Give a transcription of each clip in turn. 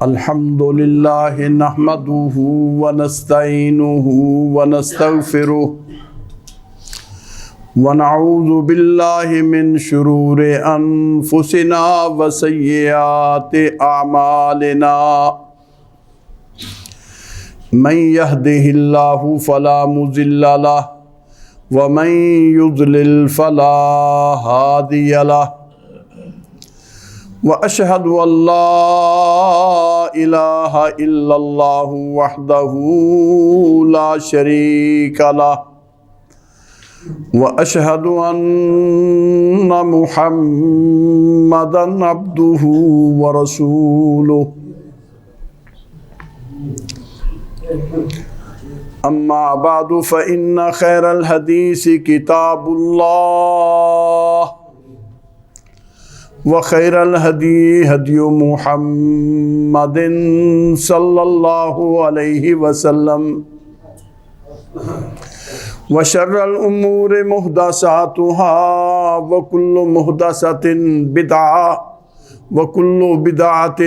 الحمد لله نحمده ونستعينه ونستغفره ونعوذ بالله من شرور أنفسنا وسيئات أعمالنا من يهده الله فلا مضل له ومن يضلل فلا هادي له وأشهد أن لا إله إلا الله وحده لا شريك له وأشهد أن محمدًا عبده ورسوله أما بعد فإن خير الحديث كتاب الله وخير الهدي هدي محمد صلى الله عليه وسلم وشر الأمور محدثاتها وكل محدثة بدعة وكل بدعة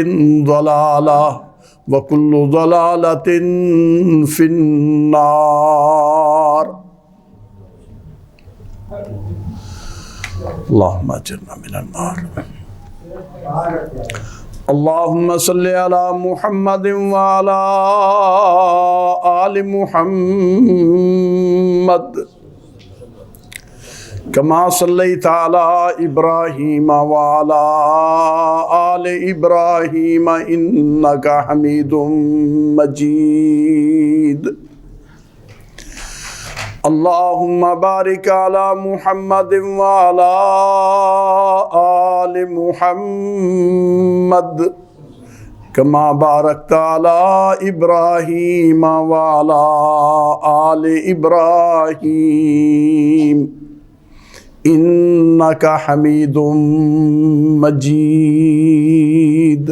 ضلالة وكل ضلالة في النار اللهم اجرنا من النار اللهم صل على محمد وعلى آل محمد كما صليت على إبراهيم وعلى آل إبراهيم إنك حميد مجيد اللهم بارك على محمد وعلى آل محمد كما باركت على إبراهيم وعلى آل إبراهيم إنك حميد مجيد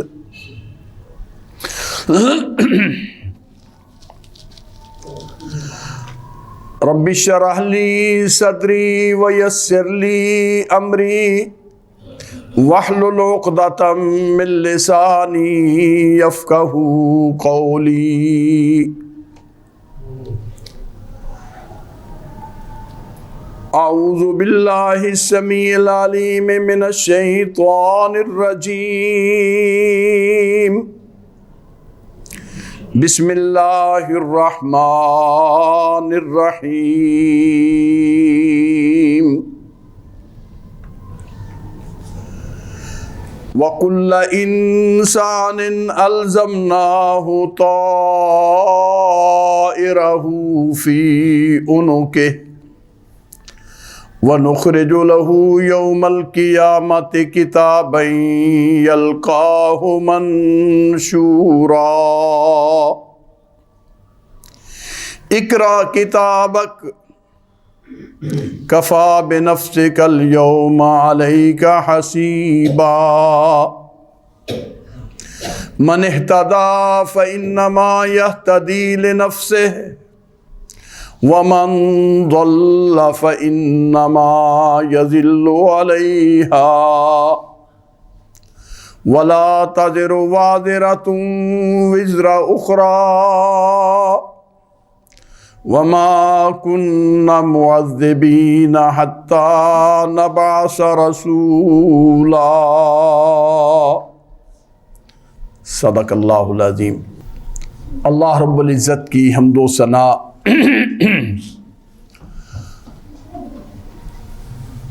رب اشرح لي صدري ويسر لي أمري واحلل عقدة من لساني يفقهوا قولي أعوذ بالله السميع العليم من الشيطان الرجيم بسم الله الرحمن الرحيم وكل إنسان ألزمناه طائره في عنقه ونخرج له يوم القيامة كتابا يلقاه منشورا اقرأ كتابك كفى بنفسك اليوم عليك حسيبا من اهتدى فإنما يهتدي لنفسه ومن ضل فإنما يضل عليها ولا تزر وازرة وزر أخرى وما كنا معذبين حتى نبعث رسولا صدق اللہ العظیم۔ اللہ رب العزت کی حمد و ثنا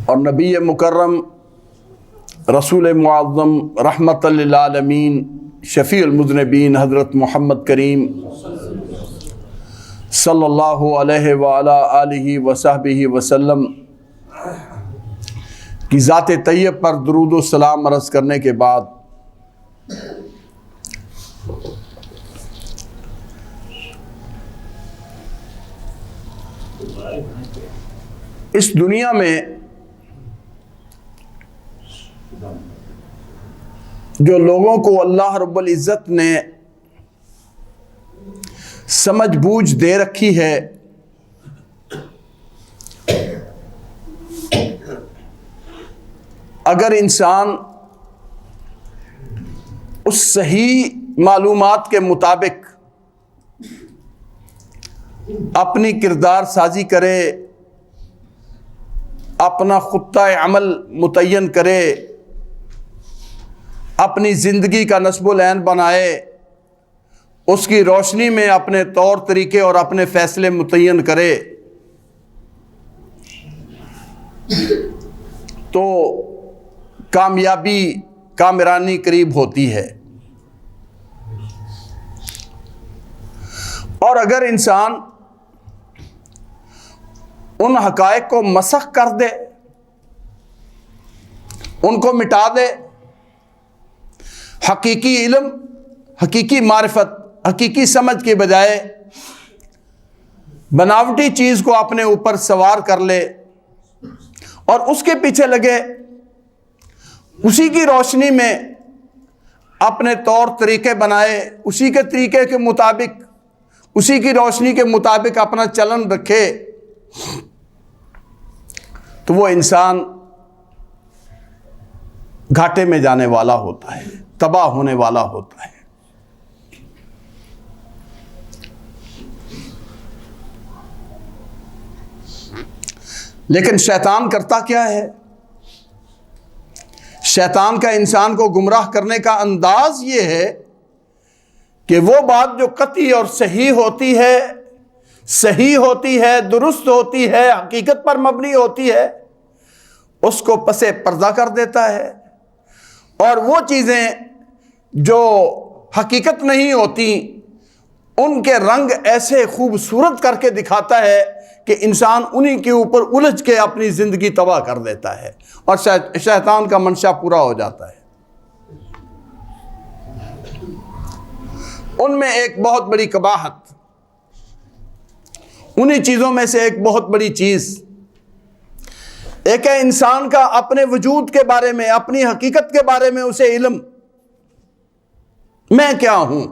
اور نبی مکرم رسول معظم رحمت للعالمین شفیع المذنبین حضرت محمد کریم صلی اللہ علیہ وآلہ آلہ وصحبہ وسلم کی ذات طیب پر درود و سلام عرض کرنے کے بعد اس دنیا میں جو لوگوں کو اللہ رب العزت نے سمجھ بوجھ دے رکھی ہے اگر انسان اس صحیح معلومات کے مطابق اپنی کردار سازی کرے، اپنا خطہ عمل متعین کرے، اپنی زندگی کا نصب العین بنائے، اس کی روشنی میں اپنے طور طریقے اور اپنے فیصلے متعین کرے، تو کامیابی کامرانی قریب ہوتی ہے۔ اور اگر انسان ان حقائق کو مسخ کر دے، ان کو مٹا دے، حقیقی علم، حقیقی معرفت، حقیقی سمجھ کے بجائے بناوٹی چیز کو اپنے اوپر سوار کر لے اور اس کے پیچھے لگے، اسی کی روشنی میں اپنے طور طریقے بنائے، اسی کے طریقے کے مطابق، اسی کی روشنی کے مطابق اپنا چلن رکھے، تو وہ انسان گھاٹے میں جانے والا ہوتا ہے، تباہ ہونے والا ہوتا ہے۔ لیکن شیطان کرتا کیا ہے؟ شیطان کا انسان کو گمراہ کرنے کا انداز یہ ہے کہ وہ بات جو قطعی اور صحیح ہوتی ہے، درست ہوتی ہے، حقیقت پر مبنی ہوتی ہے، اس کو پسے پردہ کر دیتا ہے، اور وہ چیزیں جو حقیقت نہیں ہوتی ان کے رنگ ایسے خوبصورت کر کے دکھاتا ہے کہ انسان انہی کے اوپر الجھ کے اپنی زندگی تباہ کر دیتا ہے، اور شیطان کا منشا پورا ہو جاتا ہے۔ ان میں ایک بہت بڑی قباحت، انہی چیزوں میں سے ایک بہت بڑی چیز ایک ہے انسان کا اپنے وجود کے بارے میں، اپنی حقیقت کے بارے میں اسے علم، میں کیا ہوں۔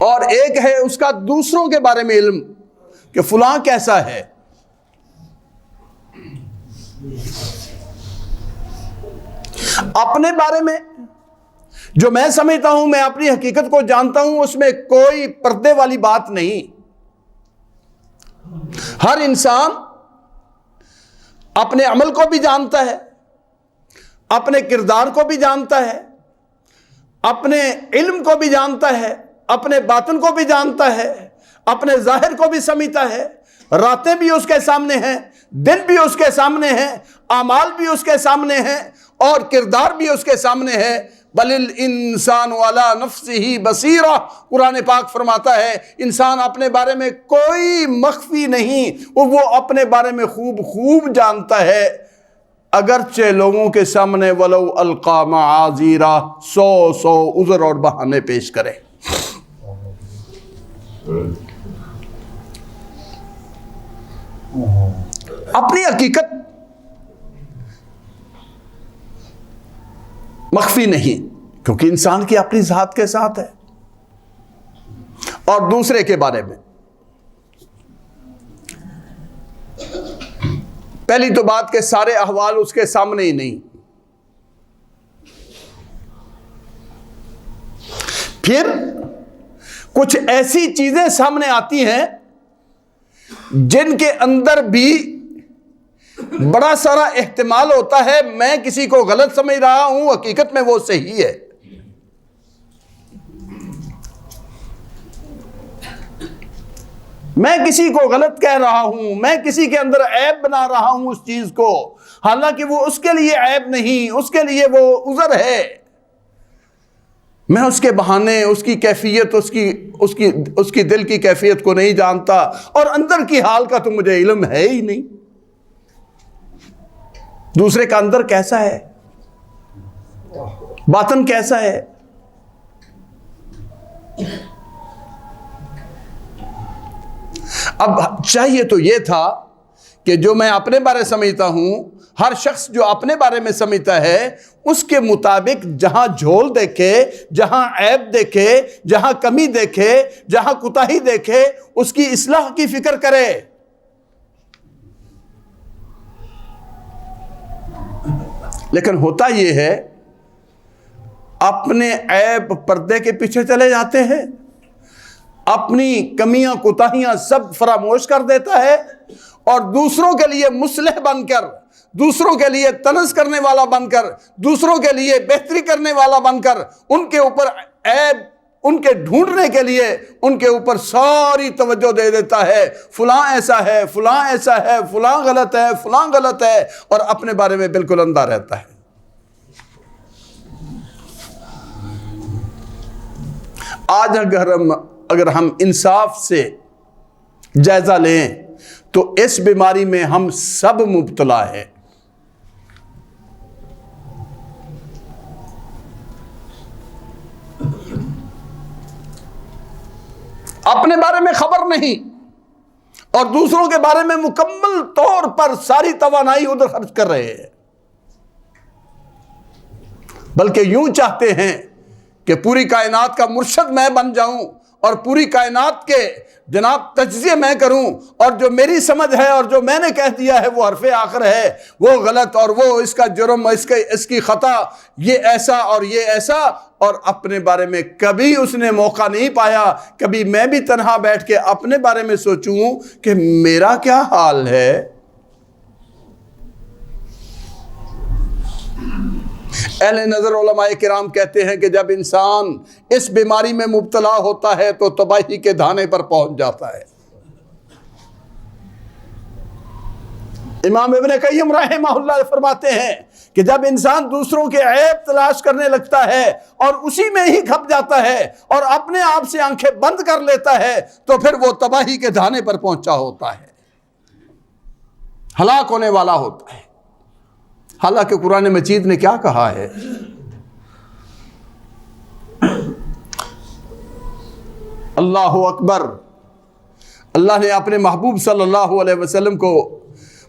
اور ایک ہے اس کا دوسروں کے بارے میں علم کہ فلاں کیسا ہے۔ اپنے بارے میں جو میں سمجھتا ہوں، میں اپنی حقیقت کو جانتا ہوں، اس میں کوئی پردے والی بات نہیں۔ ہر انسان اپنے عمل کو بھی جانتا ہے، اپنے کردار کو بھی جانتا ہے، اپنے علم کو بھی جانتا ہے، اپنے باطن کو بھی جانتا ہے، اپنے ظاہر کو بھی سمجھتا ہے۔ راتیں بھی اس کے سامنے ہیں، دن بھی اس کے سامنے ہیں، اعمال بھی اس کے سامنے ہیں، اور کردار بھی اس کے سامنے ہے۔ بل الانسان علی نفسہ بصیرہ، قرآن پاک فرماتا ہے انسان اپنے بارے میں کوئی مخفی نہیں، وہ اپنے بارے میں خوب جانتا ہے، اگرچہ لوگوں کے سامنے ولو القی معاذیرہ، 100 عذر اور بہانے پیش کرے۔ اپنی حقیقت مخفی نہیں، کیونکہ انسان کی اپنی ذات کے ساتھ ہے، اور دوسرے کے بارے میں پہلی تو بات کہ سارے احوال اس کے سامنے ہی نہیں، پھر کچھ ایسی چیزیں سامنے آتی ہیں جن کے اندر بھی بڑا سارا احتمال ہوتا ہے میں کسی کو غلط سمجھ رہا ہوں، حقیقت میں وہ صحیح ہے۔ میں کسی کو غلط کہہ رہا ہوں، میں کسی کے اندر عیب بنا رہا ہوں اس چیز کو، حالانکہ وہ اس کے لیے عیب نہیں، اس کے لیے وہ عذر ہے۔ میں اس کے بہانے، اس کی کیفیت، اس کی دل کی کیفیت کو نہیں جانتا، اور اندر کی حال کا تو مجھے علم ہے ہی نہیں۔ دوسرے کا اندر کیسا ہے، باطن کیسا ہے، اب چاہیے تو یہ تھا کہ جو میں اپنے بارے سمجھتا ہوں، ہر شخص جو اپنے بارے میں سمجھتا ہے اس کے مطابق جہاں جھول دیکھے، جہاں عیب دیکھے، جہاں کمی دیکھے، جہاں کوتاہی دیکھے، اس کی اصلاح کی فکر کرے۔ لیکن ہوتا یہ ہے اپنے عیب پردے کے پیچھے چلے جاتے ہیں، اپنی کمیاں کوتاہیاں سب فراموش کر دیتا ہے، اور دوسروں کے لیے مصلح بن کر، دوسروں کے لیے طنز کرنے والا بن کر، دوسروں کے لیے بہتری کرنے والا بن کر، ان کے اوپر عیب ان کے ڈھونڈنے کے لیے ان کے اوپر ساری توجہ دے دیتا ہے، فلاں ایسا ہے، فلاں ایسا ہے، فلاں غلط ہے، فلاں غلط ہے، اور اپنے بارے میں بالکل اندھا رہتا ہے۔ آج اگر ہم انصاف سے جائزہ لیں تو اس بیماری میں ہم سب مبتلا ہیں۔ اپنے بارے میں خبر نہیں اور دوسروں کے بارے میں مکمل طور پر ساری توانائی ادھر خرچ کر رہے ہیں، بلکہ یوں چاہتے ہیں کہ پوری کائنات کا مرشد میں بن جاؤں اور پوری کائنات کے جناب تجزیے میں کروں، اور جو میری سمجھ ہے اور جو میں نے کہہ دیا ہے وہ حرف آخر ہے، وہ غلط، اور وہ اس کا جرم، اس کی خطا، یہ ایسا اور یہ ایسا، اور اپنے بارے میں کبھی اس نے موقع نہیں پایا کبھی میں بھی تنہا بیٹھ کے اپنے بارے میں سوچوں کہ میرا کیا حال ہے۔ اہل نظر علماء کرام کہتے ہیں کہ جب انسان اس بیماری میں مبتلا ہوتا ہے تو تباہی کے دھانے پر پہنچ جاتا ہے۔ امام ابن قیم رحمہ اللہ فرماتے ہیں کہ جب انسان دوسروں کے عیب تلاش کرنے لگتا ہے اور اسی میں ہی کھپ جاتا ہے اور اپنے آپ سے آنکھیں بند کر لیتا ہے تو پھر وہ تباہی کے دھانے پر پہنچا ہوتا ہے، ہلاک ہونے والا ہوتا ہے۔ حالانکہ قرآن مجید نے کیا کہا ہے؟ اللہ اکبر، اللہ نے اپنے محبوب صلی اللہ علیہ وسلم کو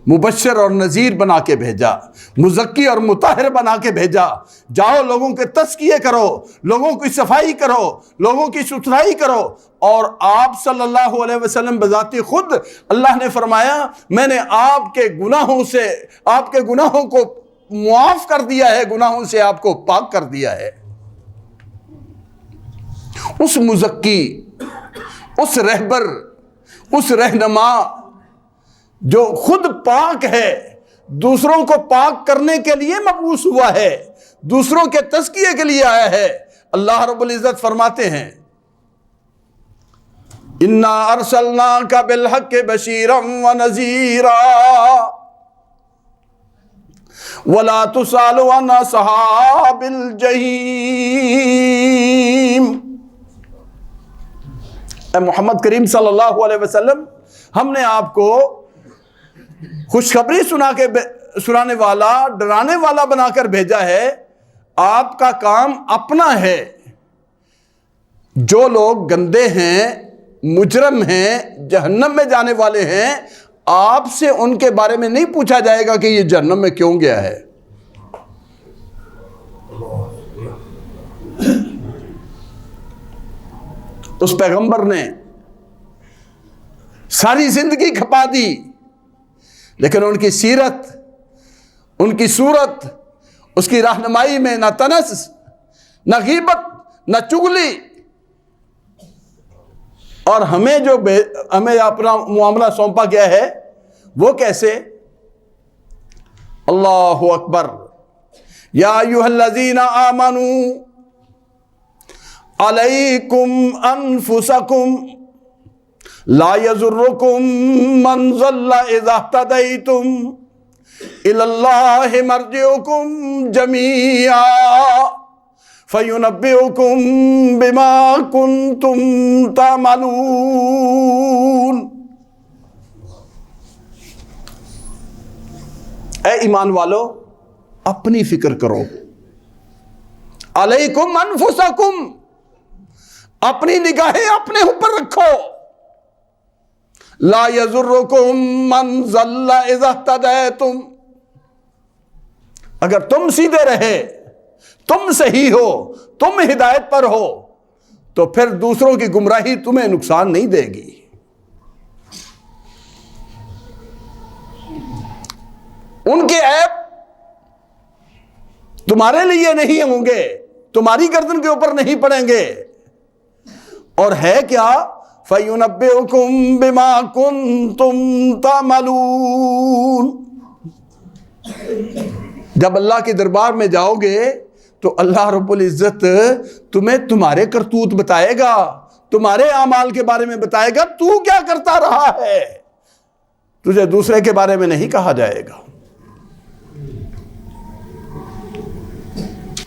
مبشر اور نذیر بنا کے بھیجا، مزکی اور مطہر بنا کے بھیجا، جاؤ لوگوں کے تزکیے کرو، لوگوں کی صفائی کرو، لوگوں کی ستھرائی کرو۔ اور آپ صلی اللہ علیہ وسلم بذات خود اللہ نے فرمایا میں نے آپ کے گناہوں کو معاف کر دیا ہے، گناہوں سے آپ کو پاک کر دیا ہے۔ اس مزکی، اس رہبر، اس رہنما جو خود پاک ہے، دوسروں کو پاک کرنے کے لیے مبعوث ہوا ہے، دوسروں کے تزکیے کے لیے آیا ہے، اللہ رب العزت فرماتے ہیں اِنَّا أَرْسَلْنَاكَ بِالْحَقِّ بَشِيرًا وَنَذِيرًا وَلَا تُسْأَلُ عَنْ أَصْحَابِ الْجَحِيمِ۔ اے محمد کریم صلی اللہ علیہ وسلم، ہم نے آپ کو خوشخبری سنانے والا، ڈرانے والا بنا کر بھیجا ہے۔ آپ کا کام اپنا ہے۔ جو لوگ گندے ہیں، مجرم ہیں، جہنم میں جانے والے ہیں، آپ سے ان کے بارے میں نہیں پوچھا جائے گا کہ یہ جہنم میں کیوں گیا ہے۔ اس پیغمبر نے ساری زندگی کھپا دی، لیکن ان کی سیرت، ان کی صورت، اس کی رہنمائی میں نہ تنس، نہ غیبت، نہ چغلی، اور ہمیں اپنا معاملہ سونپا گیا ہے وہ کیسے؟ اللہ اکبر۔ یا ایھا الذین آمنوا علیکم انفسکم لا یضرکم من ضل اذا اہتدیتم الی اللہ مرجعکم جمیعا فَيُنَبِّئُكُم بِمَا كُنتُمْ تَعْمَلُونَ۔ اے ایمان والو، اپنی فکر کرو۔ علیکم انفسکم، اپنی نگاہیں اپنے اوپر رکھو۔ لا یضرکم من ضل اذا اہتدیتم، اگر تم سیدھے رہے، تم صحیح ہو، تم ہدایت پر ہو، تو پھر دوسروں کی گمراہی تمہیں نقصان نہیں دے گی۔ ان کے عیب تمہارے لیے نہیں ہوں گے، تمہاری گردن کے اوپر نہیں پڑیں گے۔ اور ہے کیا؟ فَيُنَبِّئُكُم بِمَا كُنتُمْ تَعْمَلُونَ۔ جب اللہ کے دربار میں جاؤ گے تو اللہ رب العزت تمہیں تمہارے کرتوت بتائے گا، تمہارے اعمال کے بارے میں بتائے گا، تو کیا کرتا رہا ہے، تجھے دوسرے کے بارے میں نہیں کہا جائے گا۔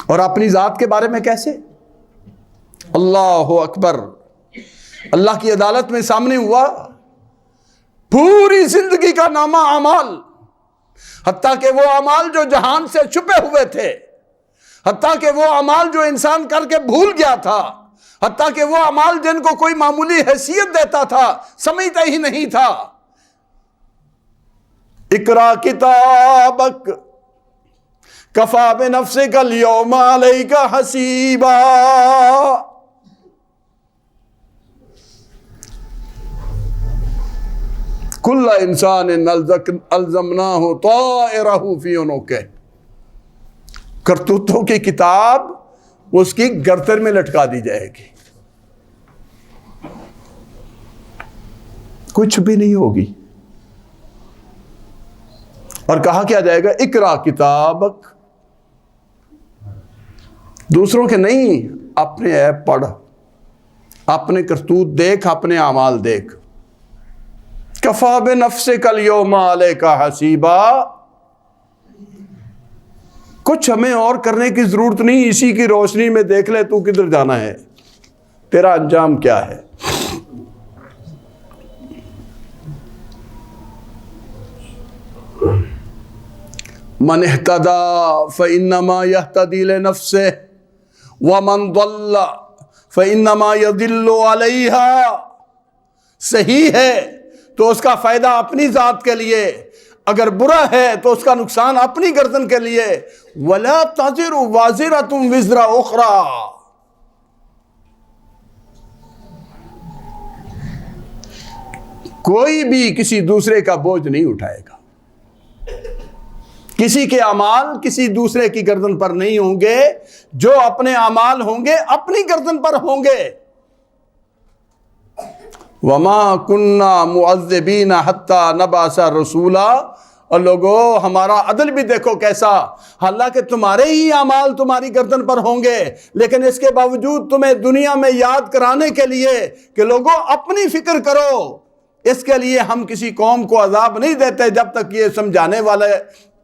اور اپنی ذات کے بارے میں کیسے؟ اللہ اکبر، اللہ کی عدالت میں سامنے ہوا، پوری زندگی کا نامہ اعمال، حتیٰ کہ وہ اعمال جو جہان سے چھپے ہوئے تھے، حتیٰ کہ وہ اعمال جو انسان کر کے بھول گیا تھا، حتیٰ کہ وہ اعمال جن کو کوئی معمولی حیثیت دیتا تھا، سمجھتا ہی نہیں تھا۔ اقرا کتابک کفا بنفسک اليوم علیک حسیبا۔ کل انسان الزمناہ طائرہ فی عنقہ۔ کرتوتوں کی کتاب اس کی گردن میں لٹکا دی جائے گی، کچھ بھی نہیں ہوگی، اور کہا کیا جائے گا؟ اقرا کتابک، دوسروں کے نہیں، اپنے عیب پڑھ، اپنے کرتوت دیکھ، اپنے اعمال دیکھ۔ کفا بنفسک اليوم علیک حسیبا۔ کچھ ہمیں اور کرنے کی ضرورت نہیں، اسی کی روشنی میں دیکھ لے تو کدھر جانا ہے، تیرا انجام کیا ہے۔ من اہتدی فإنما یہتدی لنفسہ ومن ضل فإنما یضل علیہا۔ صحیح ہے تو اس کا فائدہ اپنی ذات کے لیے، اگر برا ہے تو اس کا نقصان اپنی گردن کے لیے۔ وَلَا تَزِرُ وَازِرَةٌ وِزْرَ أُخْرَى۔ کوئی بھی کسی دوسرے کا بوجھ نہیں اٹھائے گا، کسی کے اعمال کسی دوسرے کی گردن پر نہیں ہوں گے، جو اپنے اعمال ہوں گے اپنی گردن پر ہوں گے۔ وَمَا كُنَّا مُعَذِّبِينَ حَتَّى نَبْعَثَ رَسُولًا۔ اور لوگو ہمارا عدل بھی دیکھو کیسا، حالانکہ تمہارے ہی اعمال تمہاری گردن پر ہوں گے، لیکن اس کے باوجود تمہیں دنیا میں یاد کرانے کے لیے کہ لوگو اپنی فکر کرو، اس کے لیے ہم کسی قوم کو عذاب نہیں دیتے جب تک یہ سمجھانے والے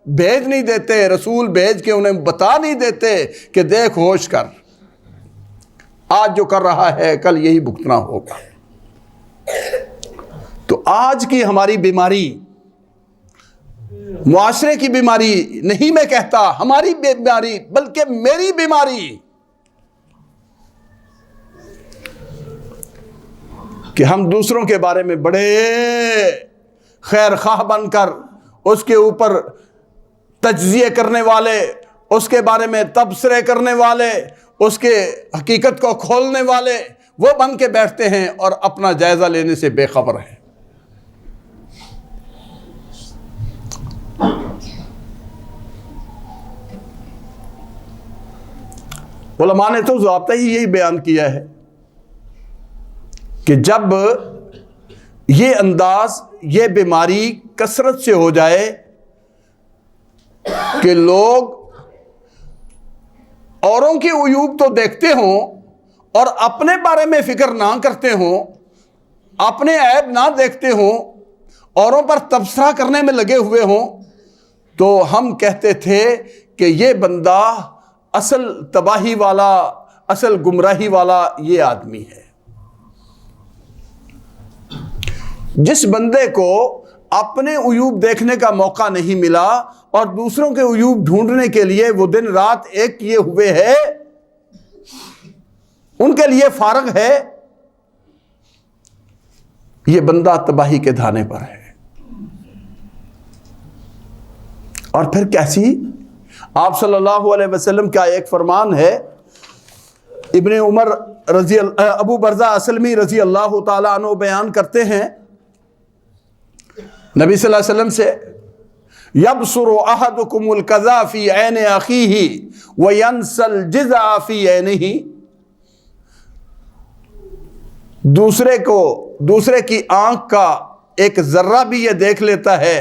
بھیج نہیں دیتے، رسول بھیج کے انہیں بتا نہیں دیتے کہ دیکھ ہوش کر، آج جو کر رہا ہے کل یہی بھگتنا ہوگا۔ تو آج کی ہماری بیماری، معاشرے کی بیماری نہیں، میں کہتا ہماری بیماری بلکہ میری بیماری، کہ ہم دوسروں کے بارے میں بڑے خیر خواہ بن کر اس کے اوپر تجزیے کرنے والے، اس کے بارے میں تبصرے کرنے والے، اس کے حقیقت کو کھولنے والے وہ بن کے بیٹھتے ہیں اور اپنا جائزہ لینے سے بے خبر ہیں۔ علماء نے تو ضابطہ ہی یہی بیان کیا ہے کہ جب یہ انداز، یہ بیماری کثرت سے ہو جائے کہ لوگ اوروں کے عیوب تو دیکھتے ہوں اور اپنے بارے میں فکر نہ کرتے ہوں، اپنے عیب نہ دیکھتے ہوں، اوروں پر تبصرہ کرنے میں لگے ہوئے ہوں، تو ہم کہتے تھے کہ یہ بندہ اصل تباہی والا، اصل گمراہی والا یہ آدمی ہے۔ جس بندے کو اپنے عیوب دیکھنے کا موقع نہیں ملا اور دوسروں کے عیوب ڈھونڈنے کے لیے وہ دن رات ایک کیے ہوئے ہے، ان کے لیے فارغ ہے، یہ بندہ تباہی کے دھانے پر ہے۔ اور پھر کیسی؟ آپ صلی اللہ علیہ وسلم کا ایک فرمان ہے، ابن عمر ابو برزہ اسلمی رضی اللہ تعالیٰ عنہ بیان کرتے ہیں، نبی صلی اللہ علیہ وسلم سے یبصر احدکم القذا فی عین اخیہ وینسی الجزع فی عینہ، دوسرے کی آنکھ کا ایک ذرہ بھی یہ دیکھ لیتا ہے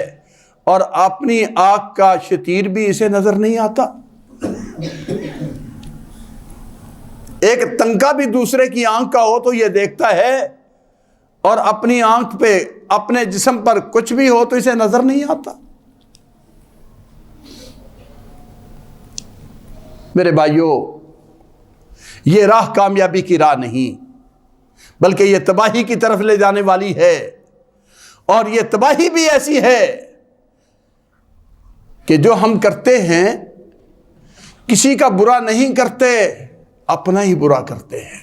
اور اپنی آنکھ کا شتیر بھی اسے نظر نہیں آتا۔ ایک تنکا بھی دوسرے کی آنکھ کا ہو تو یہ دیکھتا ہے، اور اپنی آنکھ پہ اپنے جسم پر کچھ بھی ہو تو اسے نظر نہیں آتا۔ میرے بھائیوں، یہ راہ کامیابی کی راہ نہیں، بلکہ یہ تباہی کی طرف لے جانے والی ہے، اور یہ تباہی بھی ایسی ہے کہ جو ہم کرتے ہیں کسی کا برا نہیں کرتے، اپنا ہی برا کرتے ہیں۔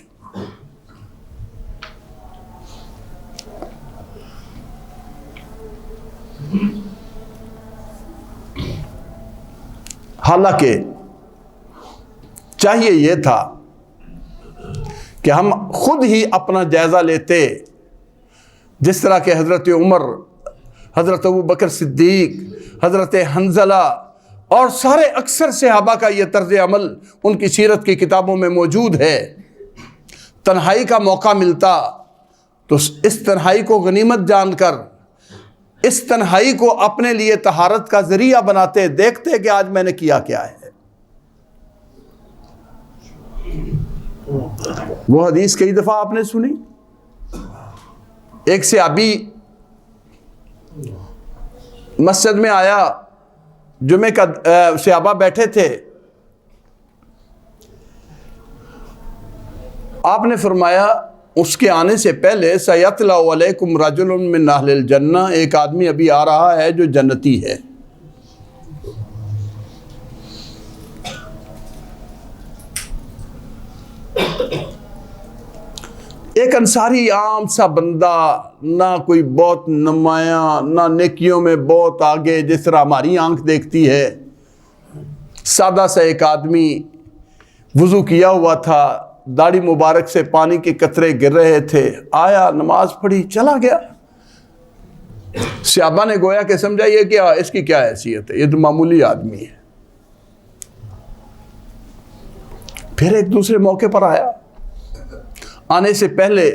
حالانکہ چاہیے یہ تھا کہ ہم خود ہی اپنا جائزہ لیتے، جس طرح کہ حضرت عمر، حضرت ابوبکر صدیق، حضرت حنظلہ اور سارے اکثر صحابہ کا یہ طرز عمل ان کی سیرت کی کتابوں میں موجود ہے۔ تنہائی کا موقع ملتا تو اس تنہائی کو غنیمت جان کر اس تنہائی کو اپنے لیے طہارت کا ذریعہ بناتے، دیکھتے کہ آج میں نے کیا کیا ہے۔ وہ حدیث کئی دفعہ آپ نے سنی، ایک صحابی مسجد میں آیا، جمعے کا صحابہ بیٹھے تھے، آپ نے فرمایا اس کے آنے سے پہلے سَيَطْلَعُ عَلَيْكُمْ رَجُلٌ مِّنْ أَهْلِ الْجَنَّةِ، ایک آدمی ابھی آ رہا ہے جو جنتی ہے۔ ایک انصاری عام سا بندہ، نہ کوئی بہت نمایاں، نہ نیکیوں میں بہت آگے جس طرح ہماری آنکھ دیکھتی ہے، سادہ سا ایک آدمی، وضو کیا ہوا تھا، داڑھی مبارک سے پانی کے قطرے گر رہے تھے، آیا، نماز پڑھی، چلا گیا۔ صحابہ نے گویا کہ سمجھا یہ کیا، اس کی کیا حیثیت ہے، یہ تو معمولی آدمی ہے۔ پھر ایک دوسرے موقع پر آیا، آنے سے پہلے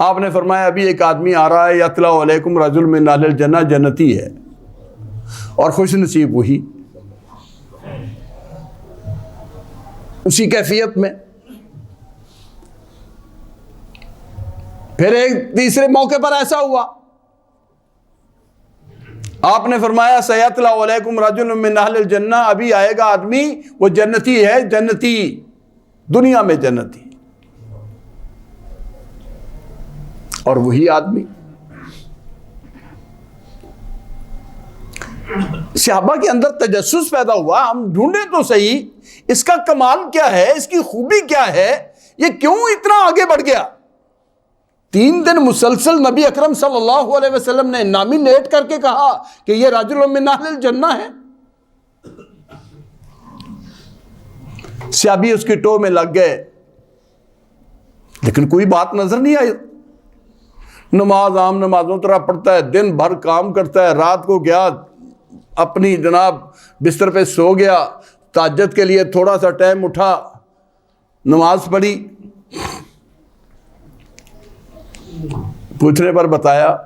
آپ نے فرمایا ابھی ایک آدمی آ رہا ہے، یطلع علیکم رجل من اہل الجنہ، جنتی ہے، اور خوش نصیب وہی، اسی کیفیت میں۔ پھر ایک تیسرے موقع پر ایسا ہوا، آپ نے فرمایا سَيَطْلَعُ عَلَيْكُمْ رَجُلٌ مِّنْ أَهْلِ الْجَنَّةِ، ابھی آئے گا آدمی وہ جنتی ہے، جنتی، دنیا میں جنتی، اور وہی آدمی۔ صحابہ کے اندر تجسس پیدا ہوا، ہم ڈھونڈیں تو صحیح اس کا کمال کیا ہے، اس کی خوبی کیا ہے، یہ کیوں اتنا آگے بڑھ گیا۔ 3 دن مسلسل نبی اکرم صلی اللہ علیہ وسلم نے نامینیٹ کر کے کہا کہ یہ رجل من اہل الجنہ ہے۔ صحابی اس کی ٹو میں لگ گئے، لیکن کوئی بات نظر نہیں آئی۔ نماز عام نمازوں طرح پڑھتا ہے، دن بھر کام کرتا ہے، رات کو گیا اپنی جناب بستر پہ سو گیا، تہجد کے لیے تھوڑا سا ٹائم اٹھا، نماز پڑھی، پوچھنے پر بتایا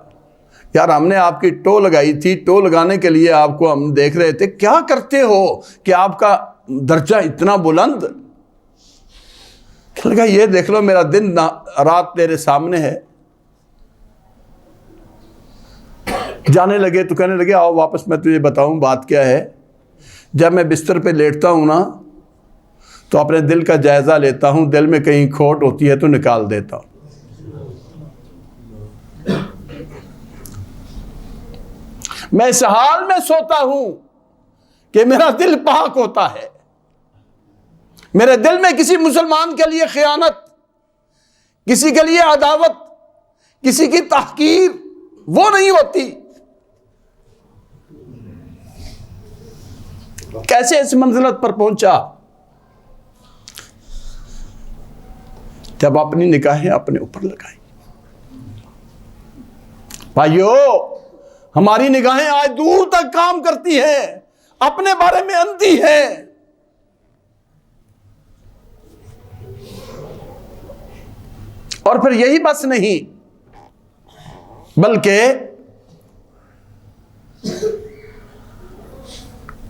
یار ہم نے آپ کی ٹو لگائی تھی، ٹو لگانے کے لیے آپ کو ہم دیکھ رہے تھے، کیا کرتے ہو کہ آپ کا درجہ اتنا بلند؟ کہا یہ دیکھ لو میرا دن رات تیرے سامنے ہے۔ جانے لگے تو کہنے لگے آؤ واپس میں تجھے بتاؤں بات کیا ہے۔ جب میں بستر پہ لیٹتا ہوں نا تو اپنے دل کا جائزہ لیتا ہوں، دل میں کہیں کھوٹ ہوتی ہے تو نکال دیتا ہوں۔ میں اس حال میں سوتا ہوں کہ میرا دل پاک ہوتا ہے، میرے دل میں کسی مسلمان کے لیے خیانت، کسی کے لیے عداوت، کسی کی تحقیر وہ نہیں ہوتی۔ کیسے اس منزلت پر پہنچا؟ جب اپنی نگاہیں اپنے اوپر لگائی۔ بھائیو، ہماری نگاہیں آج دور تک کام کرتی ہیں، اپنے بارے میں اندھی ہیں۔ اور پھر یہی بس نہیں، بلکہ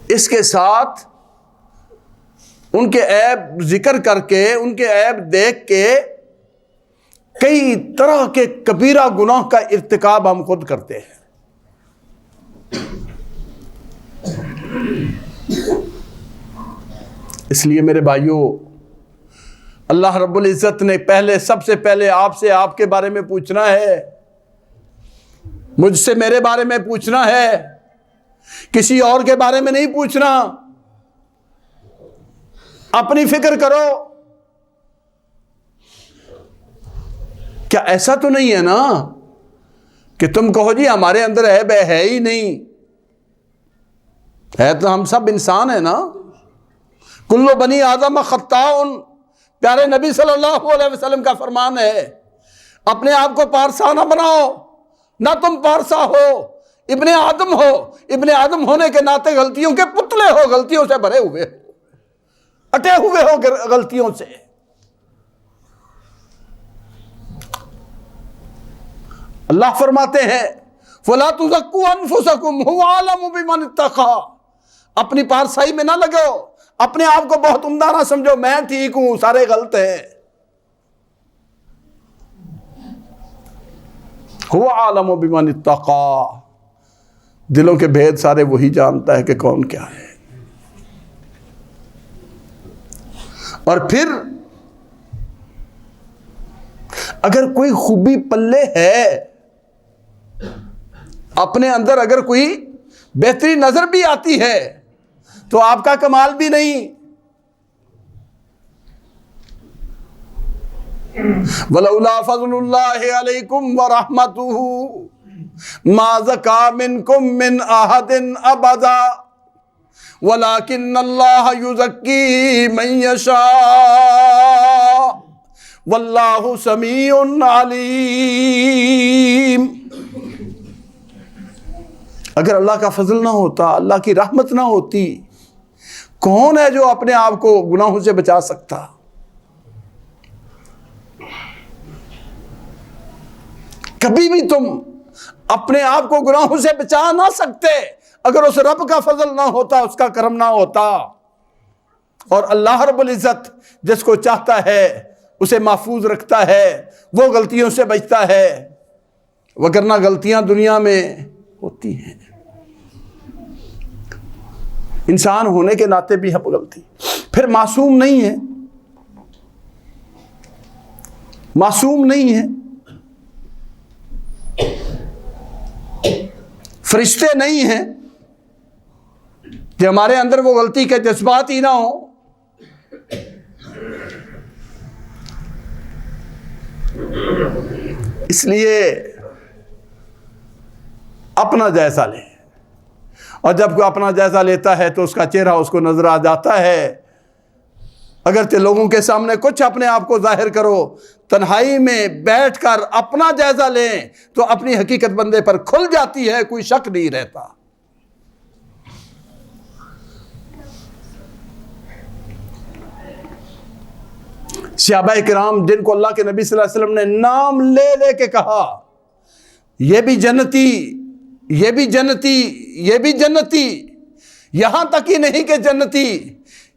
اس کے ساتھ ان کے عیب ذکر کر کے، ان کے عیب دیکھ کے کئی طرح کے کبیرہ گناہ کا ارتکاب ہم خود کرتے ہیں۔ اس لیے میرے بھائیوں، اللہ رب العزت نے سب سے پہلے آپ سے آپ کے بارے میں پوچھنا ہے، مجھ سے میرے بارے میں پوچھنا ہے، کسی اور کے بارے میں نہیں پوچھنا۔ اپنی فکر کرو، کیا ایسا تو نہیں ہے نا کہ تم کہو جی ہمارے اندر عیب ہے ہی نہیں؟ ہے تو ہم سب انسان ہیں نا۔ کل بنی آدم خطاء، پیارے نبی صلی اللہ علیہ وسلم کا فرمان ہے، اپنے آپ کو پارسا نہ بناؤ، نہ تم پارسا ہو، ابن آدم ہو، ابن آدم ہونے کے ناطے غلطیوں کے پتلے ہو، غلطیوں سے بھرے ہوئے، اٹے ہوئے ہو غلطیوں سے۔ اللہ فرماتے ہیں فَلَا تُزَكُّوا أَنفُسَكُمْ هُوَ أَعْلَمُ بِمَنِ اتَّقَىٰ، اپنی پارسائی میں نہ لگو، اپنے آپ کو بہت عمدہ نہ سمجھو، میں ٹھیک ہوں، سارے غلط ہیں۔ هُوَ أَعْلَمُ بِمَنِ اتَّقَىٰ، دلوں کے بھید سارے وہی جانتا ہے کہ کون کیا ہے۔ اور پھر اگر کوئی خوبی پلے ہے اپنے اندر، اگر کوئی بہتری نظر بھی آتی ہے تو آپ کا کمال بھی نہیں۔ وَلَوْلَا فَضْلُ اللَّهِ عَلَيْكُمْ وَرَحْمَتُهُ مَا زَكَىٰ مِنْكُمْ مِنْ أَحَدٍ أَبَدًا وَلَٰكِنَّ اللَّهَ يُزَكِّي مَن يَشَاءُ وَاللَّهُ سَمِيعٌ عَلِيمٌ۔ اگر اللہ کا فضل نہ ہوتا، اللہ کی رحمت نہ ہوتی، کون ہے جو اپنے آپ کو گناہوں سے بچا سکتا؟ کبھی بھی تم اپنے آپ کو گناہوں سے بچا نہ سکتے اگر اس رب کا فضل نہ ہوتا، اس کا کرم نہ ہوتا۔ اور اللہ رب العزت جس کو چاہتا ہے اسے محفوظ رکھتا ہے، وہ غلطیوں سے بچتا ہے، وگرنہ غلطیاں دنیا میں ہوتی ہیں، انسان ہونے کے ناطے بھی ہے غلطی۔ پھر معصوم نہیں ہے، معصوم نہیں ہے، فرشتے نہیں ہیں کہ ہمارے اندر وہ غلطی کے جذبات ہی نہ ہوں۔ اس لیے اپنا جائزہ لیں، اور جب کوئی اپنا جائزہ لیتا ہے تو اس کا چہرہ اس کو نظر آ جاتا ہے۔ اگرچہ لوگوں کے سامنے کچھ اپنے آپ کو ظاہر کرو، تنہائی میں بیٹھ کر اپنا جائزہ لیں تو اپنی حقیقت بندے پر کھل جاتی ہے، کوئی شک نہیں رہتا۔ صحابہ کرام جن کو اللہ کے نبی صلی اللہ علیہ وسلم نے نام لے لے کے کہا یہ بھی جنتی، یہ بھی جنتی، یہ بھی جنتی، یہاں تک ہی نہیں کہ جنتی،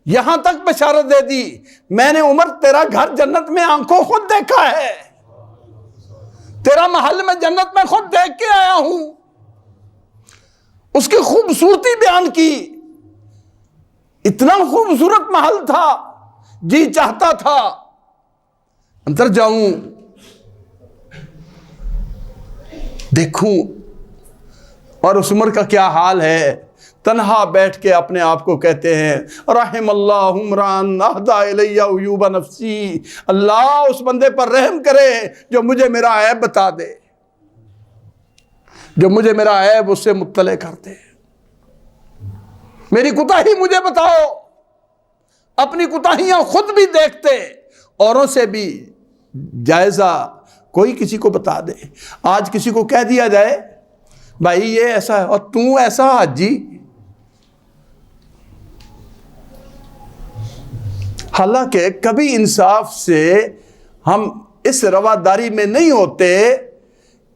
یہاں تک بشارت دے دی، میں نے عمر تیرا گھر جنت میں آنکھوں خود دیکھا ہے، تیرا محل میں جنت میں خود دیکھ کے آیا ہوں۔ اس کی خوبصورتی بیان کی، اتنا خوبصورت محل تھا، جی چاہتا تھا اندر جاؤں، دیکھوں۔ اور اس عمر کا کیا حال ہے، تنہا بیٹھ کے اپنے آپ کو کہتے ہیں رحم اللہ عمران اہدی الی عیوب نفسی، اللہ اس بندے پر رحم کرے جو مجھے میرا عیب بتا دے، جو مجھے میرا عیب اس سے مطلع کر دے، میری کوتاہی مجھے بتاؤ۔ اپنی کوتاہیاں خود بھی دیکھتے، اوروں سے بھی جائزہ کوئی کسی کو بتا دے۔ آج کسی کو کہہ دیا جائے بھائی یہ ایسا ہے اور تو ایسا حاجی. حالانکہ کبھی انصاف سے ہم اس رواداری میں نہیں ہوتے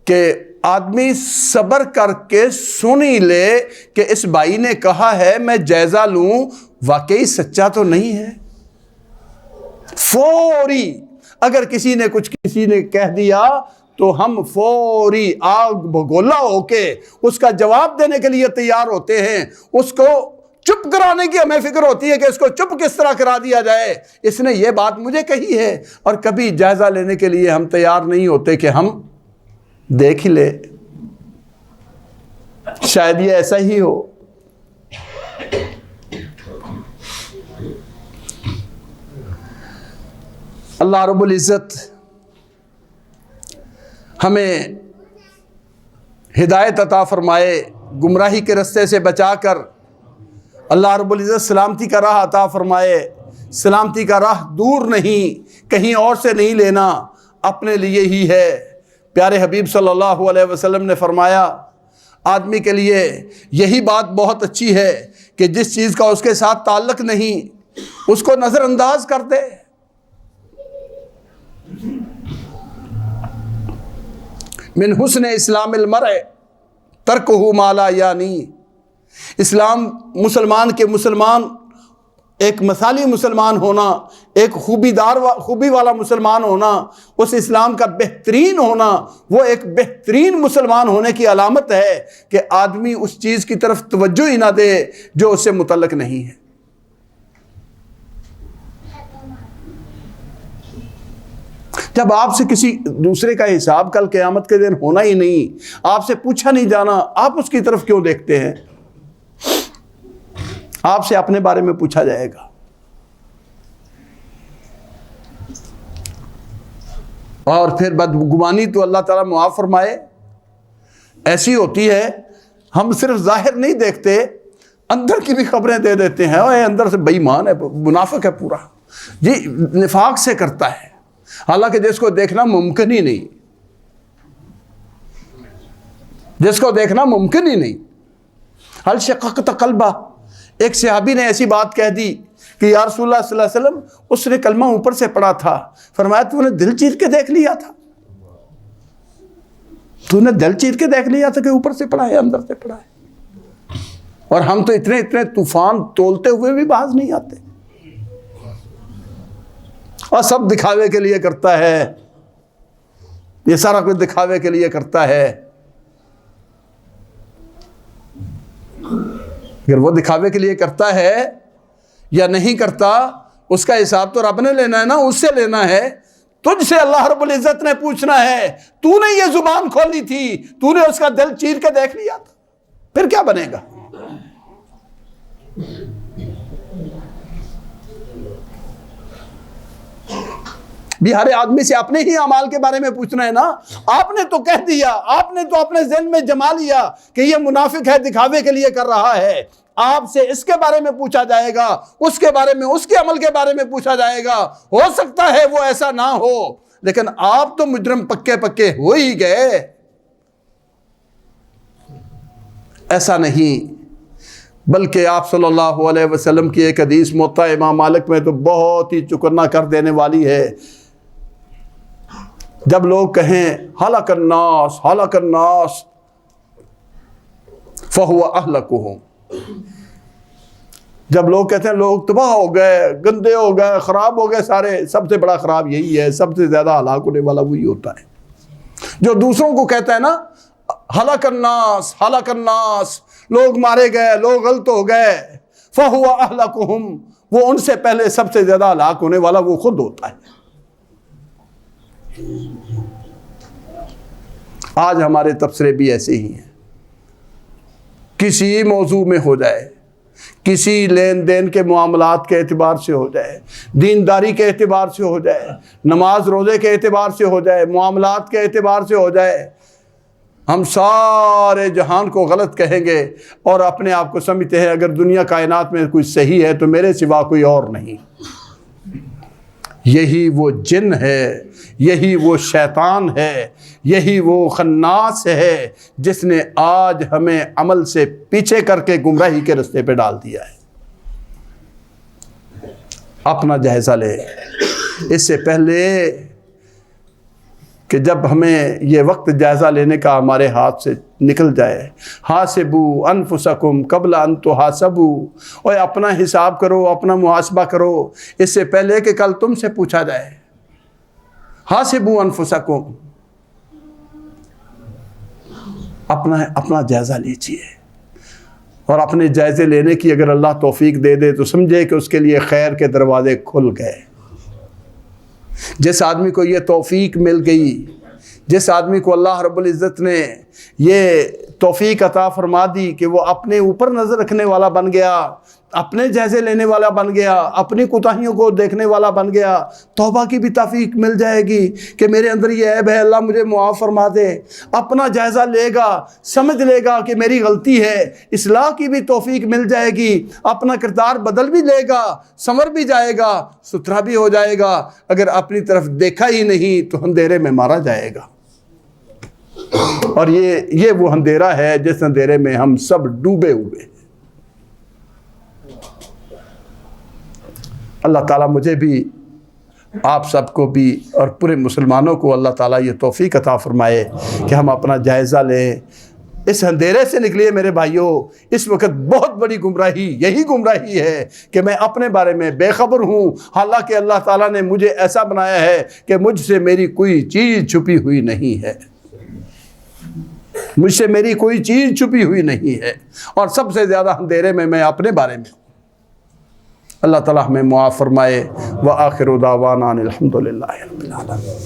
کہ آدمی صبر کر کے سن ہی لے کہ اس بھائی نے کہا ہے میں جائزہ لوں واقعی سچا تو نہیں ہے. فوری اگر کسی نے کہہ دیا تو ہم فوری آگ بگولا ہو کے اس کا جواب دینے کے لیے تیار ہوتے ہیں. اس کو چپ کرانے کی ہمیں فکر ہوتی ہے کہ اس کو چپ کس طرح کرا دیا جائے, اس نے یہ بات مجھے کہی ہے. اور کبھی جائزہ لینے کے لیے ہم تیار نہیں ہوتے کہ ہم دیکھ ہی لے, شاید یہ ایسا ہی ہو. اللہ رب العزت ہمیں ہدایت عطا فرمائے, گمراہی کے رستے سے بچا کر اللہ رب العزت سلامتی کا راہ عطا فرمائے. سلامتی کا راہ دور نہیں, کہیں اور سے نہیں لینا, اپنے لیے ہی ہے. پیارے حبیب صلی اللہ علیہ وسلم نے فرمایا آدمی کے لیے یہی بات بہت اچھی ہے کہ جس چیز کا اس کے ساتھ تعلق نہیں اس کو نظر انداز کر دے. من حسن اسلام المرء ترکہ ما لا یعنی. اسلام مسلمان کے ایک مثالی مسلمان ہونا, ایک خوبی والا مسلمان ہونا, اس اسلام کا بہترین ہونا, وہ ایک بہترین مسلمان ہونے کی علامت ہے کہ آدمی اس چیز کی طرف توجہ ہی نہ دے جو اس سے متعلق نہیں ہے. جب آپ سے کسی دوسرے کا حساب کل قیامت کے دن ہونا ہی نہیں, آپ سے پوچھا نہیں جانا, آپ اس کی طرف کیوں دیکھتے ہیں؟ آپ سے اپنے بارے میں پوچھا جائے گا. اور پھر بدگمانی تو اللہ تعالیٰ معاف فرمائے ایسی ہوتی ہے, ہم صرف ظاہر نہیں دیکھتے, اندر کی بھی خبریں دے دیتے ہیں. اور اندر سے بے ایمان ہے, منافق ہے پورا, یہ نفاق سے کرتا ہے, حالانکہ جس کو دیکھنا ممکن ہی نہیں, جس کو دیکھنا ممکن ہی نہیں. حل شققت قلبہ, ایک صحابی نے ایسی بات کہہ دی کہ یا رسول اللہ صلی اللہ علیہ وسلم اس نے کلمہ اوپر سے پڑھا تھا. فرمایا تو نے دل چیر کے دیکھ لیا تھا, تو نے دل چیر کے دیکھ لیا تھا کہ اوپر سے پڑھا ہے اندر سے پڑھا ہے. اور ہم تو اتنے طوفان تولتے ہوئے بھی باز نہیں آتے, اور سب دکھاوے کے لیے کرتا ہے, یہ سارا کچھ دکھاوے کے لیے کرتا ہے. اگر وہ دکھاوے کے لیے کرتا ہے یا نہیں کرتا اس کا حساب تو رب نے لینا ہے نا, اس سے لینا ہے. تجھ سے اللہ رب العزت نے پوچھنا ہے, تو نے یہ زبان کھولی تھی, تو نے اس کا دل چیر کے دیکھ لیا تھا, پھر کیا بنے گا؟ بھی ہر آدمی سے اپنے ہی اعمال کے بارے میں پوچھنا ہے نا. آپ نے تو کہہ دیا, آپ نے تو اپنے ذہن میں جما لیا کہ یہ منافق ہے, دکھاوے کے لیے کر رہا ہے. آپ سے اس کے بارے میں پوچھا جائے گا, اس کے بارے میں, اس کے عمل کے بارے میں پوچھا جائے گا. ہو سکتا ہے وہ ایسا نہ ہو, لیکن آپ تو مجرم پکے ہو ہی گئے. ایسا نہیں, بلکہ آپ صلی اللہ علیہ وسلم کی ایک حدیث موطا امام مالک میں تو بہت ہی چکنا کر دینے والی ہے. جب لوگ کہیں ہلاک الناس ہلاک الناس فہو اہلکہم, جب لوگ کہتے ہیں لوگ تباہ ہو گئے, گندے ہو گئے, خراب ہو گئے سارے, سب سے بڑا خراب یہی ہے, سب سے زیادہ ہلاک ہونے والا وہی ہوتا ہے جو دوسروں کو کہتا ہے نا ہلاک الناس ہلاک الناس, لوگ مارے گئے, لوگ غلط ہو گئے. فہو اہلکہم, وہ ان سے پہلے سب سے زیادہ ہلاک ہونے والا وہ خود ہوتا ہے. آج ہمارے تبصرے بھی ایسے ہی ہیں. کسی موضوع میں ہو جائے, کسی لین دین کے معاملات کے اعتبار سے ہو جائے, دینداری کے اعتبار سے ہو جائے, نماز روزے کے اعتبار سے ہو جائے, معاملات کے اعتبار سے ہو جائے, ہم سارے جہان کو غلط کہیں گے اور اپنے آپ کو سمجھتے ہیں اگر دنیا کائنات میں کوئی صحیح ہے تو میرے سوا کوئی اور نہیں. یہی وہ جن ہے، یہی وہ شیطان ہے، یہی وہ خناس ہے جس نے آج ہمیں عمل سے پیچھے کر کے گمراہی کے رستے پہ ڈال دیا ہے۔ اپنا جائزہ لے اس سے پہلے کہ جب ہمیں یہ وقت جائزہ لینے کا ہمارے ہاتھ سے نکل جائے۔ حاسبوا انفسکم قبل ان تحاسبوا، اور اپنا حساب کرو، اپنا محاسبہ کرو اس سے پہلے کہ کل تم سے پوچھا جائے۔ حاسبوا انفسکم، اپنا جائزہ لیجئے، اور اپنے جائزے لینے کی اگر اللہ توفیق دے دے تو سمجھے کہ اس کے لیے خیر کے دروازے کھل گئے۔ جس آدمی کو یہ توفیق مل گئی، جس آدمی کو اللہ رب العزت نے یہ توفیق عطا فرما دی کہ وہ اپنے اوپر نظر رکھنے والا بن گیا، اپنے جائزے لینے والا بن گیا، اپنی کوتاہیوں کو دیکھنے والا بن گیا، توبہ کی بھی توفیق مل جائے گی کہ میرے اندر یہ عیب ہے، اللہ مجھے معاف فرما دے۔ اپنا جائزہ لے گا، سمجھ لے گا کہ میری غلطی ہے، اصلاح کی بھی توفیق مل جائے گی، اپنا کردار بدل بھی لے گا، سنور بھی جائے گا، ستھرا بھی ہو جائے گا۔ اگر اپنی طرف دیکھا ہی نہیں تو اندھیرے میں مارا جائے گا، اور یہ وہ اندھیرا ہے جس اندھیرے میں ہم سب ڈوبے ہوئے ہیں۔ اللہ تعالیٰ مجھے بھی، آپ سب کو بھی، اور پورے مسلمانوں کو اللہ تعالیٰ یہ توفیق عطا فرمائے کہ ہم اپنا جائزہ لیں، اس اندھیرے سے نکلیے میرے بھائیوں۔ اس وقت بہت بڑی گمراہی یہی گمراہی ہے کہ میں اپنے بارے میں بے خبر ہوں، حالانکہ اللہ تعالیٰ نے مجھے ایسا بنایا ہے کہ مجھ سے میری کوئی چیز چھپی ہوئی نہیں ہے، مجھ سے میری کوئی چیز چھپی ہوئی نہیں ہے، اور سب سے زیادہ اندھیرے میں اپنے بارے میں ہوں۔ اللہ تعالیٰ ہمیں معاف فرمائے۔ وآخر دعوانا الحمدللہ رب العالمین۔